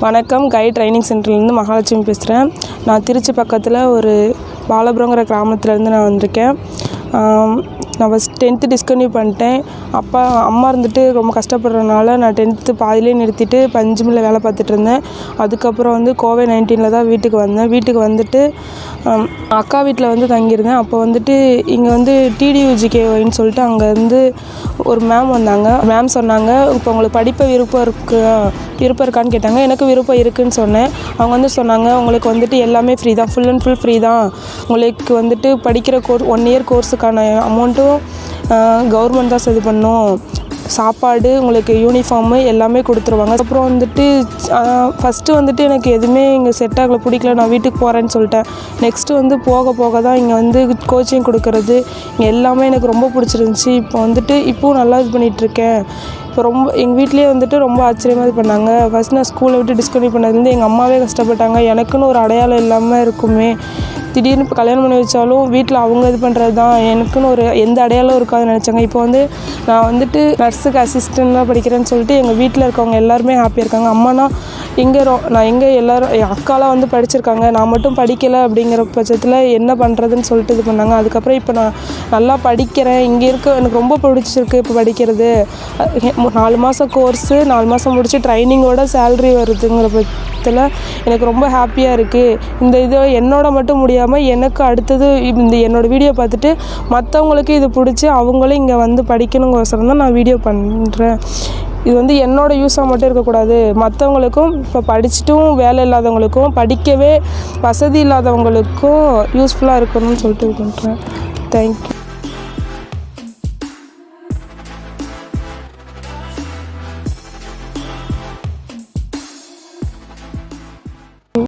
வணக்கம். Guide training சென்டர்லேருந்து மகாலட்சுமி பேசுகிறேன். நான் திருச்சி பக்கத்தில் ஒரு பாலபுரங்கிற கிராமத்துலேருந்து நான் வந்திருக்கேன். நான் ஃபஸ்ட் 10th டிஸ்கன்டினியூ பண்ணிட்டேன். அம்மா இருந்துட்டு ரொம்ப கஷ்டப்படுறதுனால நான் 10th பாதியிலே நிறுத்திட்டு பஞ்சு மில்லில் வேலை பார்த்துட்டு இருந்தேன். அதுக்கப்புறம் வந்து COVID-19 தான் வீட்டுக்கு வந்தேன். வீட்டுக்கு வந்துட்டு அக்கா வீட்டில் வந்து தங்கியிருந்தேன். அப்போ வந்துட்டு இங்கே வந்து TDUGKYன்னு சொல்லிட்டு அங்கேருந்து ஒரு மேம் வந்தாங்க. மேம் சொன்னாங்க, இப்போ உங்களுக்கு படிப்பை விருப்பம் இருக்கான்னு கேட்டாங்க. எனக்கு விருப்பம் இருக்குதுன்னு சொன்னேன். அவங்க வந்து சொன்னாங்க, உங்களுக்கு வந்துட்டு எல்லாமே ஃப்ரீ தான், ஃபுல் அண்ட் ஃபுல் ஃப்ரீ தான். உங்களுக்கு வந்துட்டு படிக்கிற 1 இயர் கோர்ஸுக்கான அமௌண்ட்டும் கவர்மெண்ட் தான் இது பண்ணும். சாப்பாடு, உங்களுக்கு யூனிஃபார்மு எல்லாமே கொடுத்துருவாங்க. அப்புறம் வந்துட்டு ஃபஸ்ட்டு வந்துட்டு எனக்கு எதுவுமே இங்கே செட் ஆகலை, பிடிக்கல, நான் வீட்டுக்கு போகிறேன்னு சொல்லிட்டேன். நெக்ஸ்ட்டு வந்து போக போக தான் இங்கே வந்து கோச்சிங் கொடுக்கறது இங்கே எல்லாமே எனக்கு ரொம்ப பிடிச்சிருந்துச்சி. இப்போவும் நல்லா இது பண்ணிகிட்ருக்கேன். இப்போ ரொம்ப எங்கள் வீட்லேயே வந்துட்டு ரொம்ப ஆச்சரியமாக இது பண்ணாங்க. ஃபஸ்ட் நான் ஸ்கூலை விட்டு டிஸ்கன்டினியூ பண்ணதுலேருந்து எங்கள் அம்மாவே கஷ்டப்பட்டாங்க. எனக்குன்னு ஒரு அடையாளம் இல்லாமல் இருக்குமே, திடீர்னு இப்போ கல்யாணம் பண்ணி வச்சாலும் வீட்டில் அவங்க இது பண்ணுறது தான், எனக்குன்னு ஒரு எந்த அடையாளம் இருக்காதுன்னு நினச்சாங்க. இப்போ வந்து நான் வந்துட்டு நர்ஸுக்கு அசிஸ்டண்ட்டாக படிக்கிறேன்னு சொல்லிட்டு எங்கள் வீட்டில் இருக்கவங்க எல்லாருமே ஹாப்பியாக இருக்காங்க. அம்மானா நான் எல்லோரும் என் அக்காலாம் வந்து படிச்சிருக்காங்க, நான் மட்டும் படிக்கலை அப்படிங்கிற பட்சத்தில் என்ன பண்ணுறதுன்னு சொல்லிட்டு இது பண்ணாங்க. அதுக்கப்புறம் இப்போ நான் நல்லா படிக்கிறேன். இங்கே எனக்கு ரொம்ப பிடிச்சிருக்கு இப்போ படிக்கிறது. 4 மாதம் கோர்ஸு, 4 மாதம் முடிச்சு ட்ரைனிங்கோட சேல்ரி வருதுங்கிற பட்சத்தில் எனக்கு ரொம்ப ஹாப்பியாக இருக்குது. இந்த இது என்னோட மட்டும் முடியாமல் எனக்கு அடுத்தது என்னோடய வீடியோ பார்த்துட்டு மற்றவங்களுக்கு இது பிடிச்சி அவங்களும் இங்கே வந்து படிக்கணுங்கோசரம் தான் நான் வீடியோ பண்ணுறேன். இது வந்து என்னோடய யூஸாக மட்டும் இருக்கக்கூடாது, மற்றவங்களுக்கும் இப்போ படிச்சுட்டும் வேலை இல்லாதவங்களுக்கும் படிக்கவே வசதி இல்லாதவங்களுக்கும் யூஸ்ஃபுல்லாக இருக்கணும்னு சொல்லிட்டு இது பண்ணுறேன். தேங்க்யூ.